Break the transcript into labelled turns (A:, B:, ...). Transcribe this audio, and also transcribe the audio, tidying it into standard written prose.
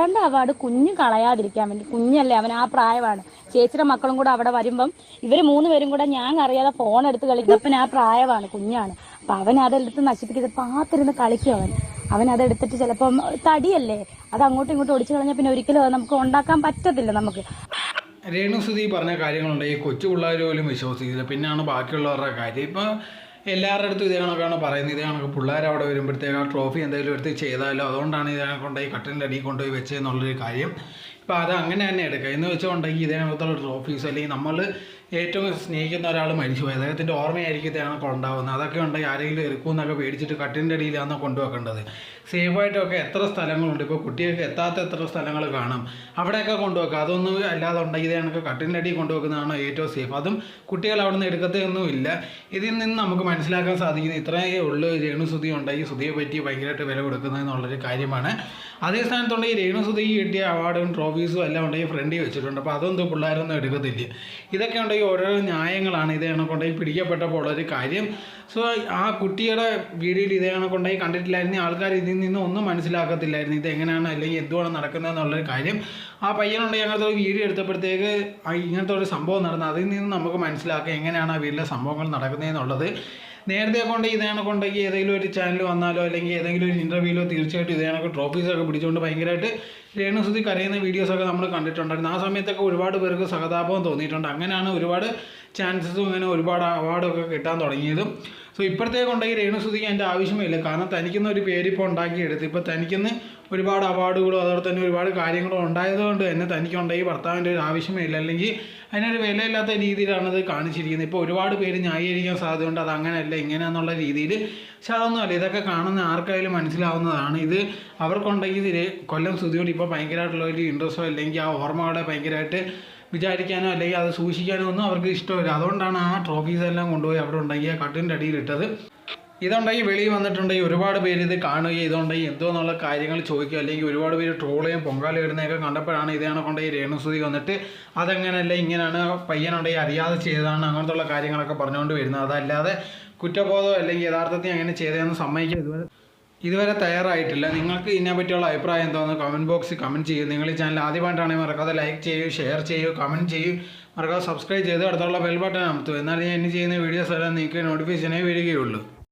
A: രണ്ട് അവാർഡ് കുഞ്ഞ് കളയാതിരിക്കാൻ വേണ്ടി, കുഞ്ഞല്ലേ അവൻ, ആ പ്രായമാണ്. ചേച്ചിയുടെ മക്കളും കൂടെ അവിടെ വരുമ്പം ഇവർ മൂന്ന് പേരും കൂടെ ഞാൻ അറിയാതെ ഫോൺ എടുത്ത് കളിക്കും. അപ്പൻ ആ പ്രായമാണ്, കുഞ്ഞാണ്. അപ്പം അവൻ അതെടുത്ത് നശിപ്പിക്കുന്നത് പാത്തിരുന്ന് കളിക്കും. അവൻ അതെടുത്തിട്ട് ചിലപ്പം തടിയല്ലേ, അത് അങ്ങോട്ടും ഇങ്ങോട്ടും ഒടിച്ചു കളഞ്ഞാൽ പിന്നെ ഒരിക്കലും അത് നമുക്ക് ഉണ്ടാക്കാൻ പറ്റത്തില്ല. നമുക്ക്
B: രേണുസുതി പറഞ്ഞ കാര്യങ്ങളുണ്ട്, ഈ കൊച്ചു പിള്ളേർ പോലും വിശ്വസിക്കില്ല, പിന്നെയാണ് ബാക്കിയുള്ളവരുടെ കാര്യം. ഇപ്പോൾ എല്ലാവരുടെ അടുത്തും ഇതേ കണക്കാണ് പറയുന്നത്. ഇതേ കണക്ക് പിള്ളേർ അവിടെ വരുമ്പോഴത്തേക്ക് ആ ട്രോഫി എന്തെങ്കിലും എടുത്ത് ചെയ്താലോ, അതുകൊണ്ടാണ് ഇതേ കൊണ്ടുപോയി കട്ടിലിൻ്റെ അടിയിൽ കൊണ്ടുപോയി വെച്ചതെന്നുള്ളൊരു കാര്യം. ഇപ്പോൾ അത് അങ്ങനെ തന്നെ എടുക്കുക എന്ന് വെച്ചുകൊണ്ടെങ്കിൽ ഇതേ കണക്കുള്ള ട്രോഫീസ്, അല്ലെങ്കിൽ നമ്മൾ ഏറ്റവും സ്നേഹിക്കുന്ന ഒരാൾ മരിച്ചുപോയി, അദ്ദേഹത്തിൻ്റെ ഓർമ്മയായിരിക്കും ഇതേ കണക്ക് ഉണ്ടാകുന്നത്. അതൊക്കെ ഉണ്ടെങ്കിൽ ആരെങ്കിലും എടുക്കുമെന്നൊക്കെ പേടിച്ചിട്ട് കട്ടിലിൻ്റെ അടിയിലാണ് കൊണ്ടുവെക്കേണ്ടത്. സേഫായിട്ടൊക്കെ എത്ര സ്ഥലങ്ങളുണ്ട്, ഇപ്പോൾ കുട്ടികൾക്ക് എത്താത്ത എത്ര സ്ഥലങ്ങൾ കാണും, അവിടെയൊക്കെ കൊണ്ടുവെക്കുക. അതൊന്നും അല്ലാതെ ഉണ്ടെങ്കിൽ ഇതേ കണക്ക് കട്ടിലിൻ്റെ അടിയിൽ കൊണ്ടുവെക്കുന്നതാണ് ഏറ്റവും സേഫ്. അതും കുട്ടികൾ അവിടെ നിന്ന് എടുക്കത്തൊന്നുമില്ല. ഇതിൽ നിന്ന് നമുക്ക് മനസ്സിലാക്കാൻ സാധിക്കുന്നത് ഇത്രയേ ഉള്ളൂ. രേണുസുതി ഉണ്ടെങ്കിൽ സുതിയെ പറ്റി ഭയങ്കരമായിട്ട് വില കൊടുക്കുന്നതെന്നുള്ളൊരു കാര്യമാണ്. അതേ സ്ഥാനത്തുണ്ട് ഈ രേണുസുതിക്ക് കിട്ടിയ അവാർഡും ട്രോഫീസും എല്ലാം ഉണ്ടെങ്കിൽ ഫ്രണ്ടിൽ വെച്ചിട്ടുണ്ട്. അപ്പോൾ അതൊന്നും പിള്ളേരൊന്നും എടുക്കത്തില്ല. ഇതൊക്കെ ഉണ്ടെങ്കിൽ ഓരോ ന്യായങ്ങളാണ് ഇതേ കണക്കുണ്ടെങ്കിൽ പിടിക്കപ്പെട്ടപ്പോൾ ഉള്ളൊരു കാര്യം. സോ ആ കുട്ടിയുടെ വീഡിയോയിൽ ഇതേ കണക്കുണ്ടെങ്കിൽ കണ്ടിട്ടില്ലായിരുന്നു ആൾക്കാർ ഇതിൽ നിന്ന് ഒന്നും മനസ്സിലാക്കത്തില്ലായിരുന്നു ഇതെങ്ങനെയാണ് അല്ലെങ്കിൽ എന്തുവാണ് നടക്കുന്നതെന്നുള്ളൊരു കാര്യം. ആ പയ്യനുണ്ടെങ്കിൽ അങ്ങനത്തെ ഒരു വീഡിയോ എടുത്തപ്പോഴത്തേക്ക് ഇങ്ങനത്തെ ഒരു സംഭവം നടന്നത്, അതിൽ നിന്ന് നമുക്ക് മനസ്സിലാക്കാം എങ്ങനെയാണ് ആ വീട്ടിലെ സംഭവങ്ങൾ നടക്കുന്നതെന്നുള്ളത്. നേരത്തെ കൊണ്ട് ഇതേ കണക്കുണ്ടെങ്കിൽ ഏതെങ്കിലും ഒരു ചാനൽ വന്നാലോ അല്ലെങ്കിൽ ഏതെങ്കിലും ഒരു ഇൻ്റർവ്യൂവിലോ തീർച്ചയായിട്ടും ഇതേ കണക്ക് ട്രോഫീസൊക്കെ പിടിച്ചുകൊണ്ട് ഭയങ്കരമായിട്ട് രേണുസുതി കരയുന്ന വീഡിയോസൊക്കെ നമ്മൾ കണ്ടിട്ടുണ്ടായിരുന്നു. ആ സമയത്തൊക്കെ ഒരുപാട് പേർക്ക് സഹതാപം തോന്നിയിട്ടുണ്ട്. അങ്ങനെയാണ് ഒരുപാട് ചാൻസസും ഇങ്ങനെ ഒരുപാട് അവാർഡൊക്കെ കിട്ടാൻ തുടങ്ങിയതും. സോ ഇപ്പോഴത്തേക്കുണ്ടെങ്കിൽ രേണുസുതിക്ക് അതിൻ്റെ ആവശ്യമില്ല. കാരണം തനിക്കുന്ന ഒരു പേരിപ്പോൾ ഉണ്ടാക്കിയെടുത്ത്, ഇപ്പോൾ തനിക്കുന്ന ഒരുപാട് അവാർഡുകളും അതുപോലെ തന്നെ ഒരുപാട് കാര്യങ്ങളും ഉണ്ടായതുകൊണ്ട് തന്നെ തനിക്കുണ്ടെങ്കിൽ ഭർത്താവിൻ്റെ ഒരു ആവശ്യമേ ഇല്ല, അല്ലെങ്കിൽ അതിനൊരു വിലയില്ലാത്ത രീതിയിലാണ് അത് കാണിച്ചിരിക്കുന്നത്. ഇപ്പോൾ ഒരുപാട് പേര് ന്യായീകരിക്കാൻ സാധ്യതയുണ്ട്, അത് അങ്ങനെയല്ല ഇങ്ങനെയാണെന്നുള്ള രീതിയിൽ. പക്ഷെ അതൊന്നുമല്ല, ഇതൊക്കെ കാണുന്ന ആർക്കായാലും മനസ്സിലാവുന്നതാണ്. ഇത് അവർക്കുണ്ടെങ്കിൽ കൊല്ലം സുതിയോട് ഇപ്പോൾ ഭയങ്കരമായിട്ടുള്ള ഒരു ഇൻട്രസ്റ്റോ അല്ലെങ്കിൽ ആ ഓർമ്മകളെ ഭയങ്കരമായിട്ട് വിചാരിക്കാനോ അല്ലെങ്കിൽ അത് സൂക്ഷിക്കാനോ ഒന്നും അവർക്ക് ഇഷ്ടമില്ല. അതുകൊണ്ടാണ് ആ ട്രോഫീസ് എല്ലാം കൊണ്ടുപോയി അവിടെ ഉണ്ടെങ്കിൽ ആ കട്ടിലിൻ്റെ അടിയിലിട്ടത്. ഇതുണ്ടെങ്കിൽ വെളിയിൽ വന്നിട്ടുണ്ടെങ്കിൽ ഒരുപാട് പേര് ഇത് കാണുകയും ഇതുണ്ടെങ്കിൽ എന്തോ എന്നുള്ള കാര്യങ്ങൾ ചോദിക്കുക, അല്ലെങ്കിൽ ഒരുപാട് പേര് ട്രോൾ ചെയ്യും പൊങ്കാല ഇടുന്നതൊക്കെ കണ്ടപ്പോഴാണ് ഇതാണ് കൊണ്ടുപോയി രേണുസുതി വന്നിട്ട് അതെങ്ങനെയല്ല ഇങ്ങനെയാണ് പയ്യനുണ്ടെങ്കിൽ അറിയാതെ ചെയ്തതാണ് അങ്ങനത്തുള്ള കാര്യങ്ങളൊക്കെ പറഞ്ഞുകൊണ്ട് വരുന്നത്. അതല്ലാതെ കുറ്റബോധം അല്ലെങ്കിൽ യഥാർത്ഥത്തിൽ അങ്ങനെ ചെയ്തതെന്ന് സമ്മതിക്കുക ഇതുവരെ തയ്യാറായിട്ടില്ല. നിങ്ങൾക്ക് ഇതിനെപ്പറ്റിയുള്ള അഭിപ്രായം എന്താണെന്ന് കമൻറ്റ് ബോക്സിൽ കമൻറ്റ് ചെയ്യൂ. നിങ്ങൾ ഈ ചാനൽ ആദ്യമായിട്ടാണെങ്കിൽ മറക്കാതെ ലൈക്ക് ചെയ്യൂ, ഷെയർ ചെയ്യൂ, കമൻറ്റ് ചെയ്യൂ, മറക്കാതെ സബ്സ്ക്രൈബ് ചെയ്ത് അടുത്തുള്ള ബെൽ ബട്ടൺ അമർത്തുക. എന്നാലും ഞാൻ ഇനി ചെയ്യുന്ന വീഡിയോസ് എല്ലാം നിങ്ങൾക്ക് നോട്ടിഫിക്കേഷനേ വരികയുള്ളൂ.